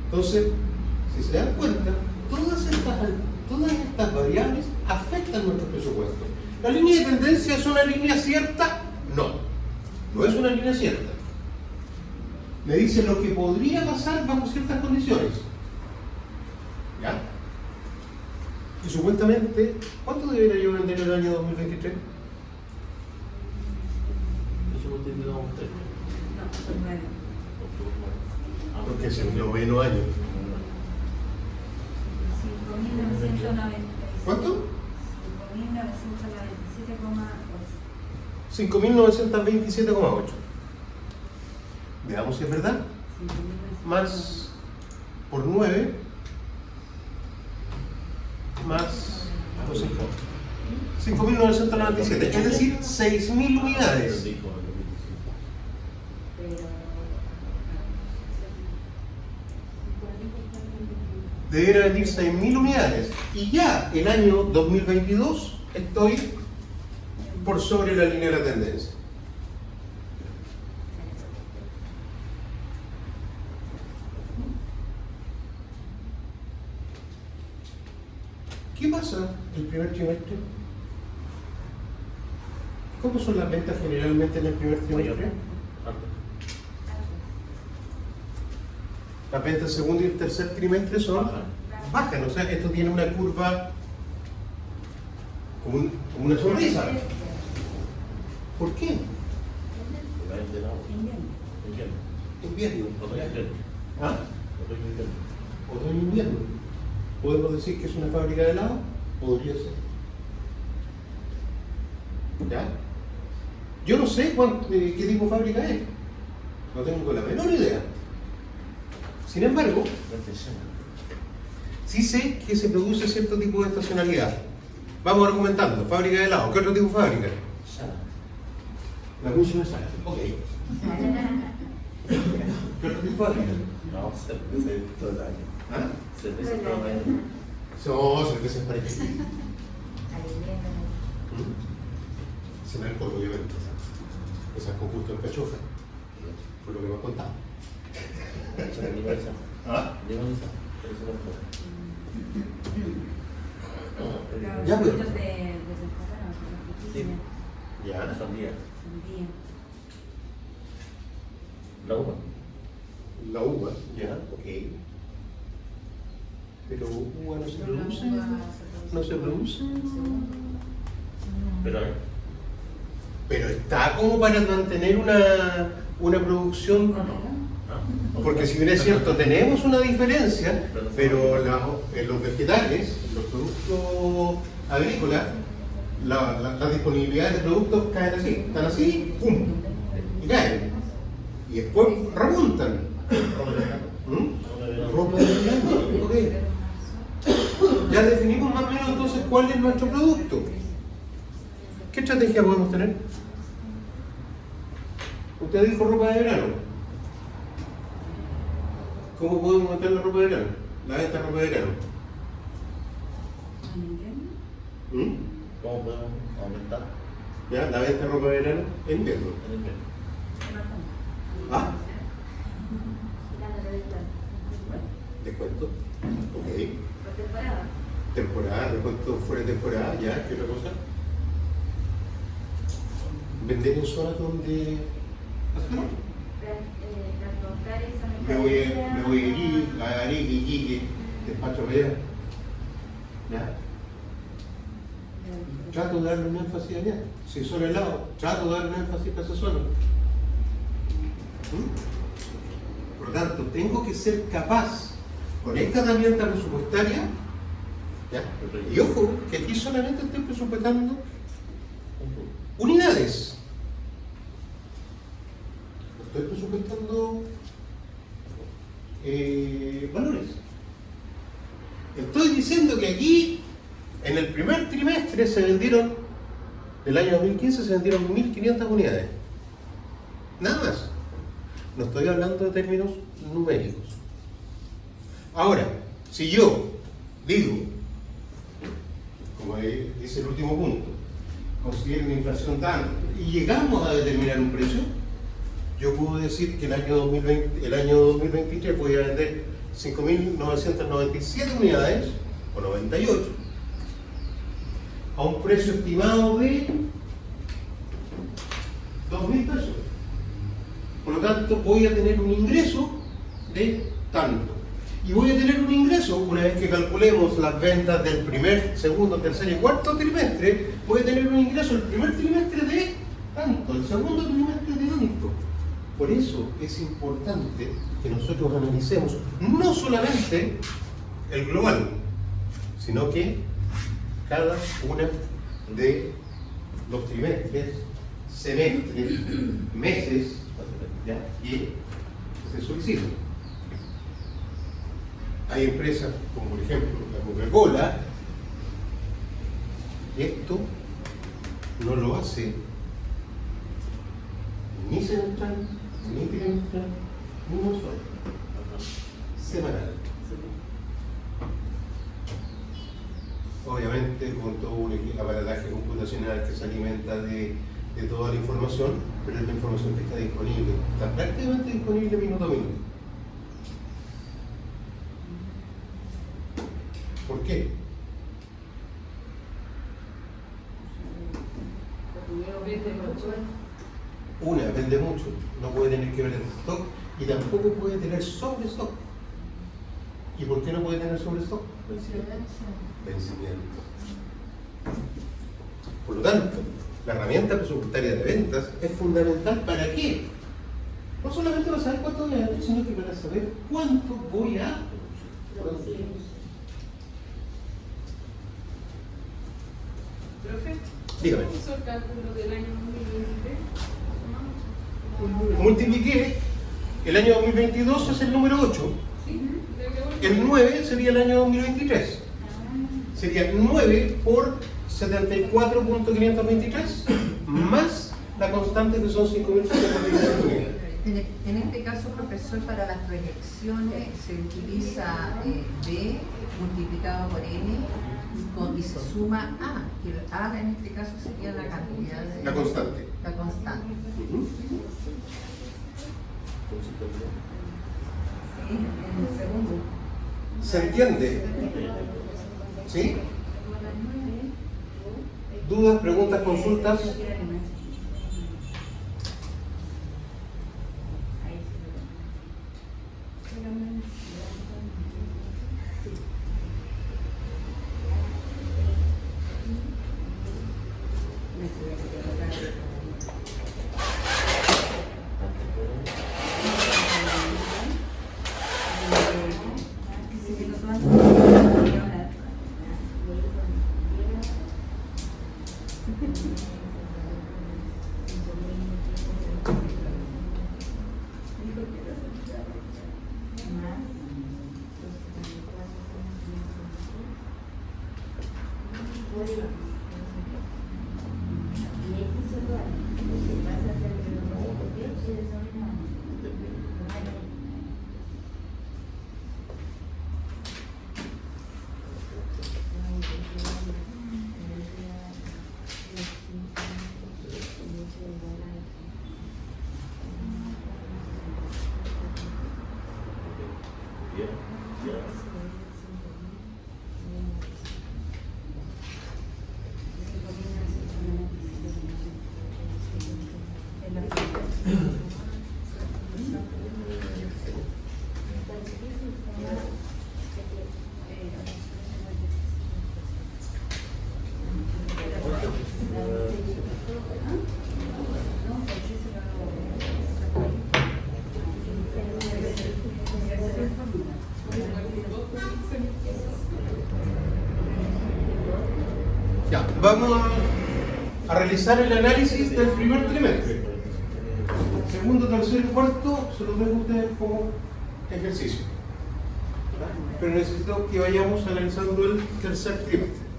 Entonces, si se dan cuenta, todas estas variables afectan nuestro presupuesto. ¿La línea de tendencia es una línea cierta? No, no es una línea cierta. Me dice lo que podría pasar bajo ciertas condiciones. ¿Ya? Y supuestamente, ¿cuánto debería yo vender el año 2023? Eso multiplicado por 3. No, por 9. Porque es el noveno año. 5.997. ¿Cuánto? 5.997,8. 5.927,8. Veamos si es verdad. 5.997. Más por 9 más 5.997, es decir, 6.000 unidades. Debería venir 6.000 unidades. Y ya el año 2022 estoy por sobre la línea de la tendencia. ¿Qué pasa el primer trimestre? ¿Cómo son las ventas generalmente en el primer trimestre? Las ventas segundo y el tercer trimestre son bajas, o sea, esto tiene una curva como una sonrisa. ¿Por qué? Invierno. ¿Ah? Otoño invierno. ¿Podemos decir que es una fábrica de helado? Podría ser. ¿Ya? Yo no sé qué tipo de fábrica es. No tengo la menor idea. Sin embargo, sí sé que se produce cierto tipo de estacionalidad. Vamos argumentando. Fábrica de helado. ¿Qué otro tipo de fábrica? La Rusia no es ok. ¿Qué otro tipo de fábrica? No, cerveza todo el año. ¿Ah? Cerveza todo el año. No, cerveza para qué. Sin alcohol, obviamente. Esas con gusto en cachofa. Por lo que me has contado. ¿Ah? Ya, Los pero- frutos de temporada, los Sí. Ya. Sandía. sandía. La uva. La uva, ya, ok. Pero uva no se produce. No se produce. Pero hay. Pero está como para mantener una producción. ¿no? Porque si bien es cierto, tenemos una diferencia, pero en los vegetales, en los productos agrícolas, la disponibilidad de productos caen así, están así, ¡pum! Y caen. Y después remontan. ¿Mm? Ropa de verano, ok. Ya definimos más o menos entonces cuál es nuestro producto. ¿Qué estrategia podemos tener? Usted dijo ropa de verano. ¿Cómo podemos meter la ropa de verano? La venta de ropa de verano. ¿En invierno? ¿Mm? ¿Cómo podemos aumentar ¿Ya? La venta de ropa de verano en invierno. el invierno? Ah, descuento. Ok. Por temporada. Temporada, descuento fuera de temporada, ya, ¿qué otra cosa? Vender en zonas donde. Me voy a ir, a Arique, Iquique, despacho allá. ¿Ya? Trato de darle un énfasis allá. Si son helados, trato de darle un énfasis a esa zona. ¿Mm? Por lo tanto, tengo que ser capaz, con esta herramienta presupuestaria, ¿ya? Y ojo, que aquí solamente estoy presupuestando unidades. estoy presupuestando valores. Estoy diciendo que aquí, en el primer trimestre, se vendieron, del año 2015, se vendieron 1.500 unidades. Nada más. No estoy hablando de términos numéricos. Ahora, si yo digo, como dice el último punto, considero una inflación tanto y llegamos a determinar un precio, yo puedo decir que el año 2023 voy a vender 5.997 unidades, o 98, a un precio estimado de 2.000 pesos. Por lo tanto, voy a tener un ingreso de tanto. Y voy a tener un ingreso, una vez que calculemos las ventas del primer, segundo, tercer y cuarto trimestre, voy a tener un ingreso el primer trimestre de tanto, el segundo trimestre de tanto. Por eso es importante que nosotros analicemos no solamente el global, sino que cada una de los trimestres, semestres, meses, ¿ya? Y se solicitan. Hay empresas como por ejemplo la Coca-Cola, esto no lo hace ni semestral, ni trimestral, ni mensual, semanal. Obviamente con todo un aparataje computacional que se alimenta de toda la información, pero es la información que está disponible, está prácticamente disponible minuto a minuto. ¿Por qué? Una, vende mucho, no puede tener que ver el stock y tampoco puede tener sobre stock. ¿Y por qué no puede tener sobre stock? Vencimiento. Por lo tanto, la herramienta presupuestaria de ventas es fundamental. ¿Para qué? No solamente para saber cuánto voy a vender, sino que para saber cuánto voy a producir. Profe, Dígame. ¿cómo hizo el cálculo del año 2023? Multipliqué, el año 2022 es el número 8, Sí, el 9 sería el año 2023. Sería 9 por 74.523 más la constante que son 5.729. En este caso, profesor, para las proyecciones se utiliza B multiplicado por N y se suma A, que el A en este caso sería la cantidad de... La constante. La constante. Sí, en el segundo. ¿Se entiende? ¿Sí? ¿Dudas, preguntas, consultas? Ya, vamos a realizar el análisis del primer trimestre. segundo, tercero y cuarto se los dejo a ustedes como ejercicio. Pero necesito que vayamos analizando el tercer trimestre.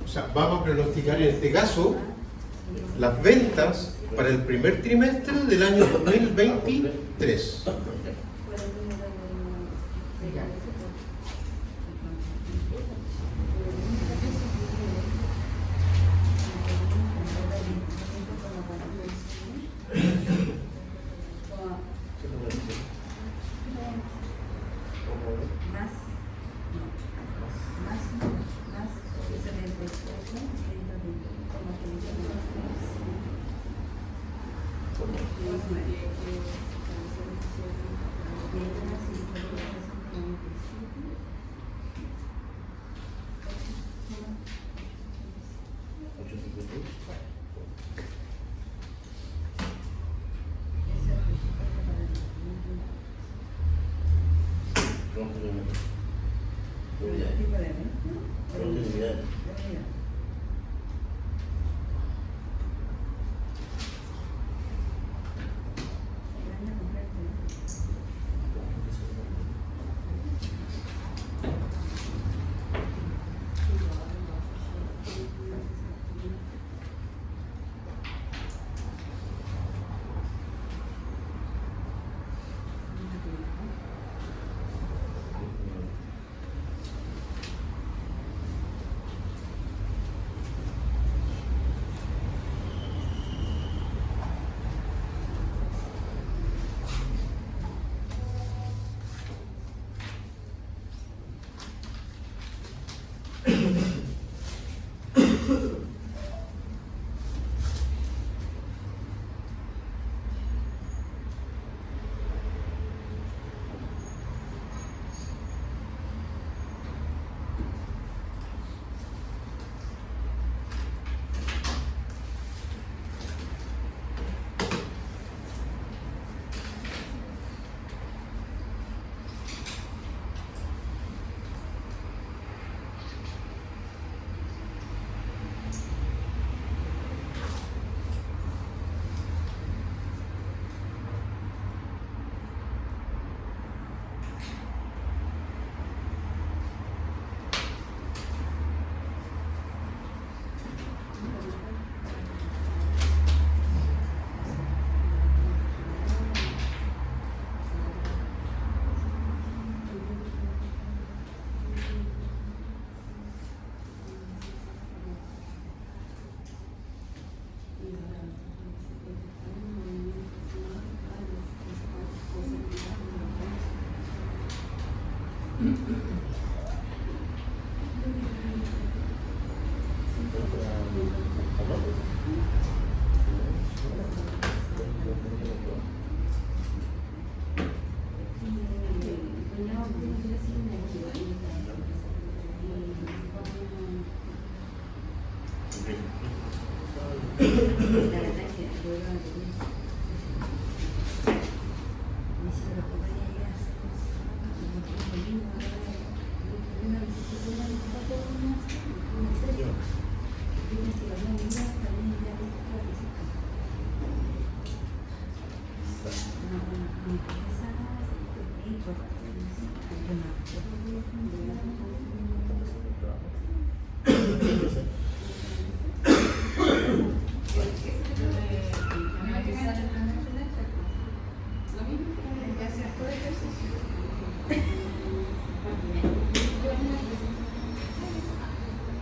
O sea, vamos a pronosticar en este caso las ventas para el primer trimestre del año 2023.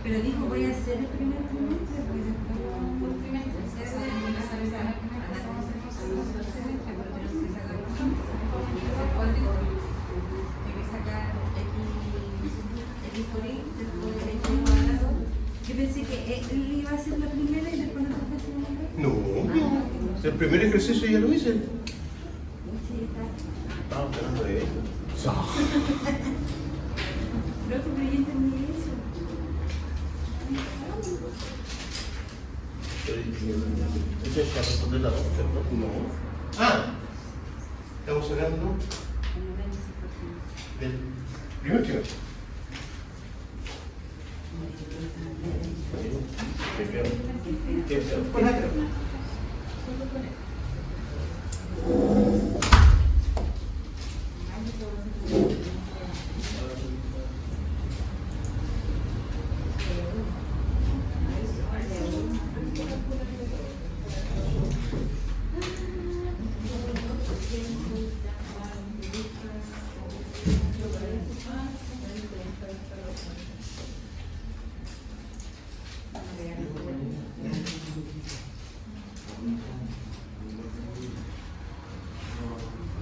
Pero dijo, voy a hacer el primer trimestre, pues después Un trimestre. Yo pensé que él iba a hacer la primera y después nosotros hacemos la No, el primer ejercicio ya lo hice. Sí, está. Estamos hablando de eso. Profe, pero yo entendí eso. Eso es para responder la dos, ¿cierto? No. Ah, estamos hablando Cuando ven ese próximo. del primer trimestre. Qué feo. Qué feo. Con acá.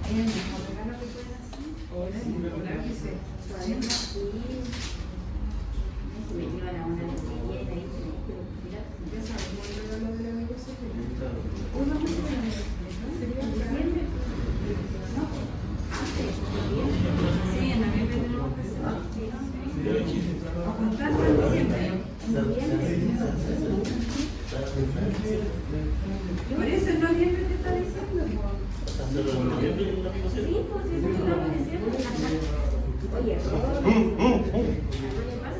Es el mejor regalo que pueden hacer. Todavía no. Se me llevan a una letrillera y se me mira, ya sabes, como el regalo de la belleza. Uno más de diciembre. No, antes, sí, en noviembre tenemos que hacer. O contrato en diciembre. En noviembre. Por eso en noviembre te está diciendo. Hacerlo en noviembre y un amigo Sí, serio. pues eso es lo que decíamos. Oye, ¿qué pasa?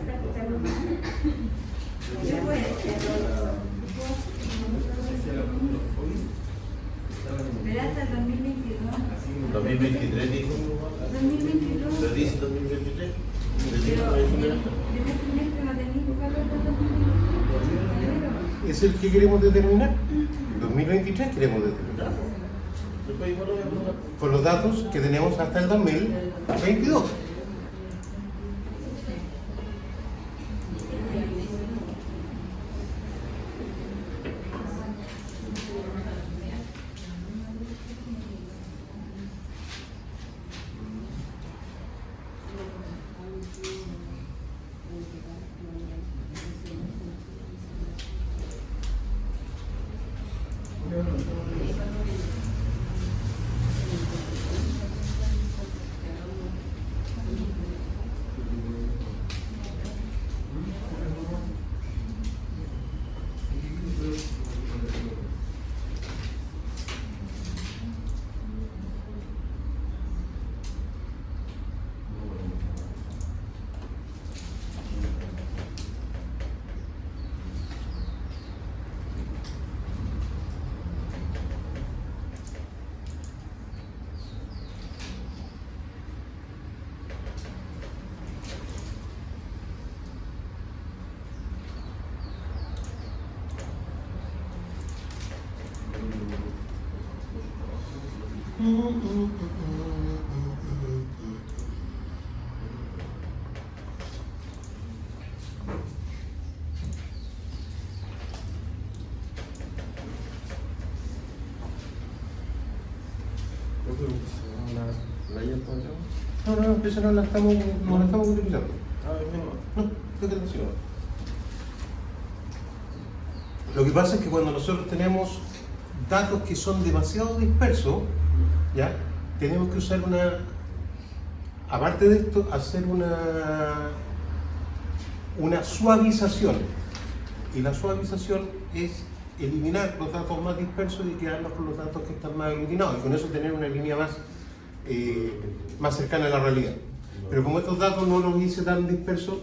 ¿Estás escuchando mal? Yo puedo pero hasta el 2022. 2023 dijo. 2022. Pero dice 2023. Pero el primer trimestre no tenéis calor hasta 2022. ¿Es el que queremos determinar? 2023 queremos determinar. Después igual lo voy a probar. Con los datos que tenemos hasta el 2022. No, eso no la estamos utilizando. Ah, es menos. No, creo que no sirve. Lo que pasa es que cuando nosotros tenemos datos que son demasiado dispersos, ¿ya? Tenemos que usar aparte de esto, hacer una suavización. Y la suavización es eliminar los datos más dispersos y quedarnos con los datos que están más iluminados y con eso tener una línea más cercana a la realidad. Pero como estos datos no los hice tan dispersos,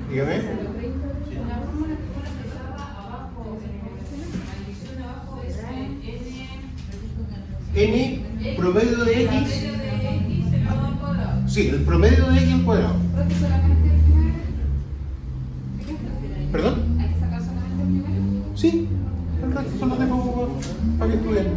Dígame. La fórmula que fue aplicada abajo, la división de abajo es N, promedio de X. promedio de X elevado al cuadrado. Sí, el promedio de X al cuadrado. ¿Puede que solamente el primero? ¿Perdón? ¿Hay que sacar solamente el primero? Sí, el resto solo tengo para que estudien.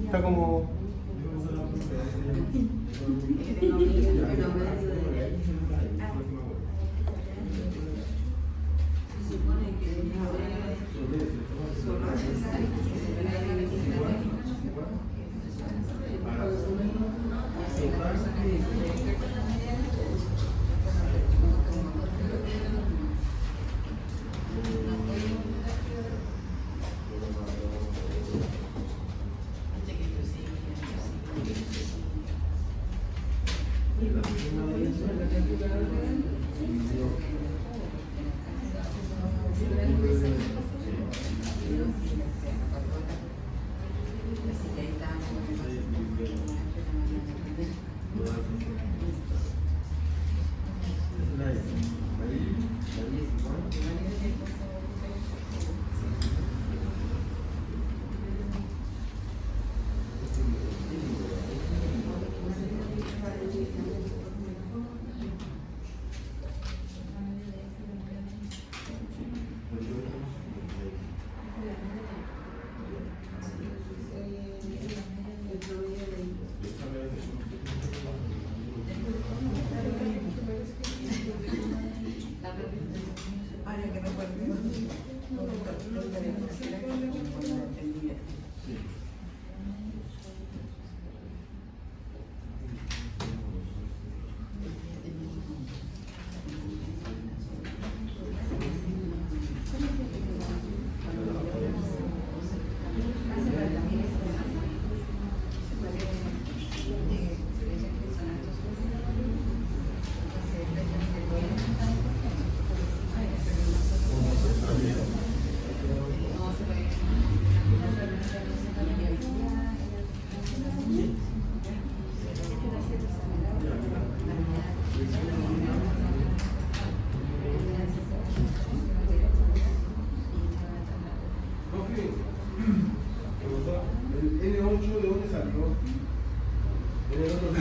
Está como...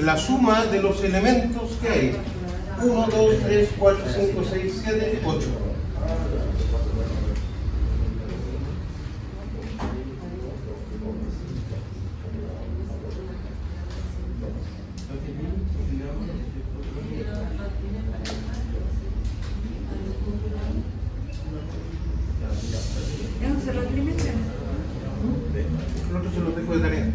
La suma de los elementos que hay. 1, 2, 3, 4, 5, 6, 7, 8. ¿Es un solo trimestre? El otro se lo dejo de tarea.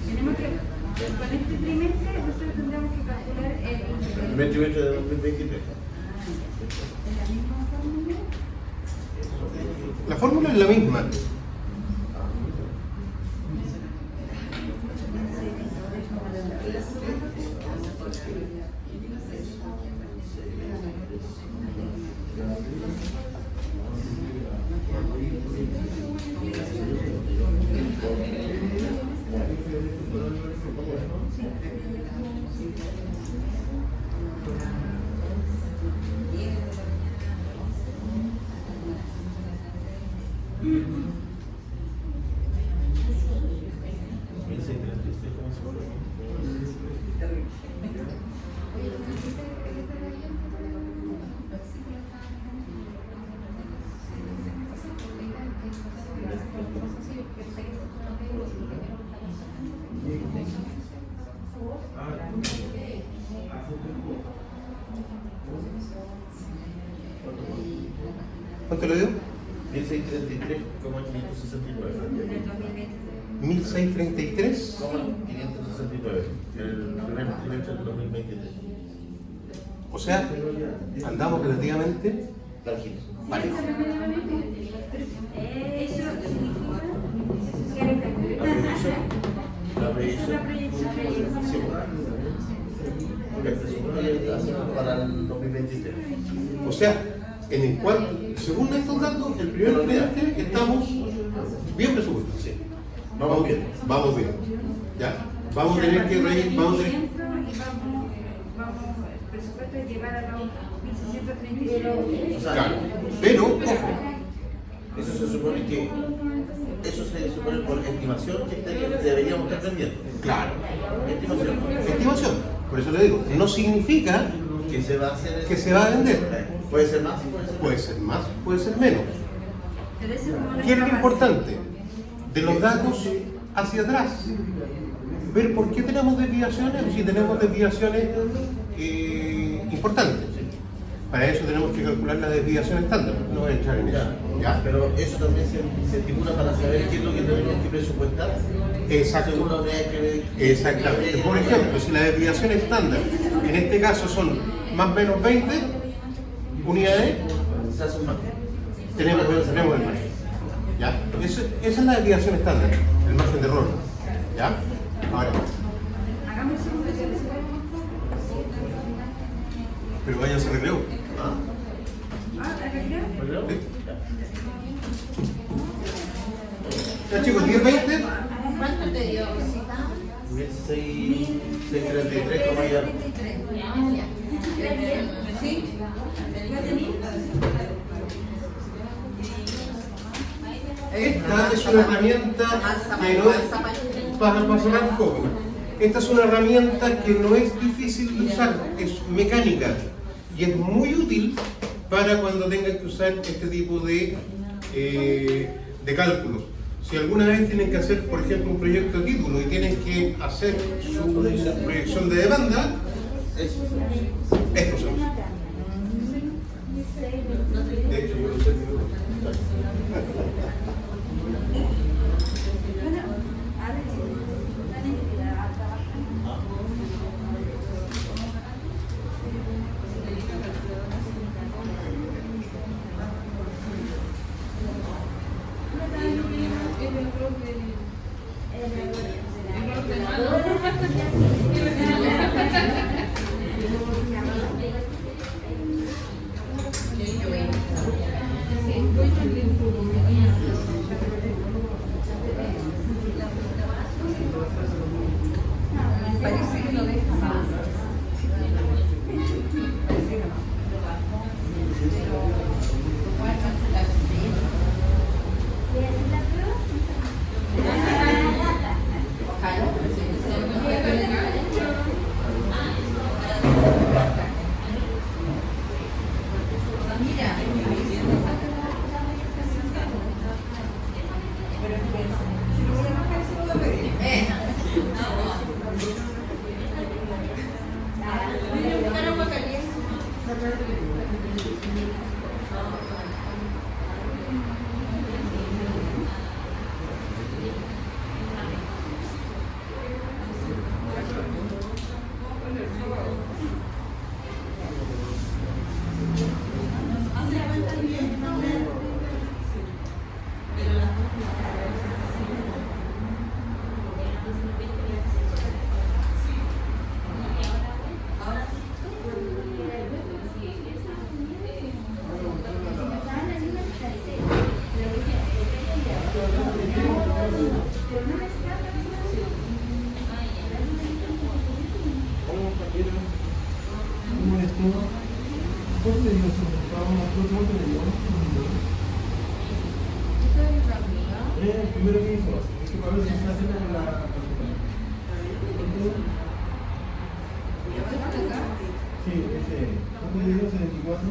Tenemos que, con este trimestre, nosotros tendríamos que calcular el primer trimestre de 2023. ¿Es la misma fórmula? La fórmula es la misma. ¿Cuánto le dio? 1633,569. 1633. 569 en el primer trimestre del 2023. O sea, andamos relativamente Tranquilo. parejos. Eso significa que La previsión. El presupuesto ya está haciendo para el 2023. O sea, en el cual, según estos datos, el primer trimestre estamos bien presupuestados. Sí. Vamos bien. Vamos bien. ¿Ya? Vamos a tener que reír, vamos a tener... el presupuesto es llevar a los 1636. O sea, Claro. Pero, ojo, eso se supone que por estimación que deberíamos estar vendiendo. claro, Estimación. estimación. Por eso le digo, no significa Que se va a hacer. que se va a vender. Puede ser más, puede ser menos. Puede ser más, puede ser menos. Pero eso es como una ¿Qué es lo base. importante? De los datos hacia atrás. Ver por qué tenemos desviaciones o si tenemos desviaciones importantes. Para eso tenemos que calcular la desviación estándar. No voy a entrar en eso. ¿Ya? Pero eso también se estipula para saber qué es lo que tenemos que presupuestar. Exacto. Según la unidad que Exactamente. Por ejemplo, si la desviación estándar, en este caso son más o menos 20 unidades, se hace un margen. tenemos el margen. ¿Ya? Esa es la desviación estándar, el margen de error. ¿Ya? Ahora, Hagamos un segundo ejercicio. pero váyanse recreo. ¿Ah? ¿La realidad? ¿Verdad? ¿Sí? Ya chicos, 10-20. ¿Cuánto te dio? 1633, como ya. ¿Sí? Esta es una herramienta que no es para sacar coco. Esta es una herramienta que no es difícil de usar, es mecánica y es muy útil para cuando tengan que usar este tipo de cálculos. Si alguna vez tienen que hacer, por ejemplo, un proyecto de título y tienen que hacer su proyección de demanda, esto se usa. De hecho, yo lo sé. Parece que lo deja más. me dio eso? ¿Cuánto me dio? Esta es la amiga. El primero que hizo, es que para ver si se hace la... ¿Esta es acá? Sí, ese. ¿Cuánto le dio? 74.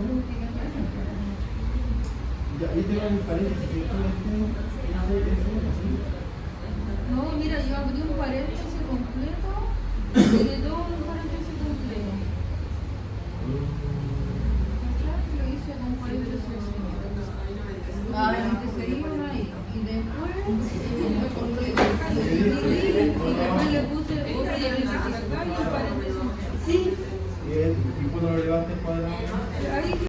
Ya, ahí te van mis paréntesis. No, mira, yo abrí un paréntesis completo, tiene todo un paréntesis.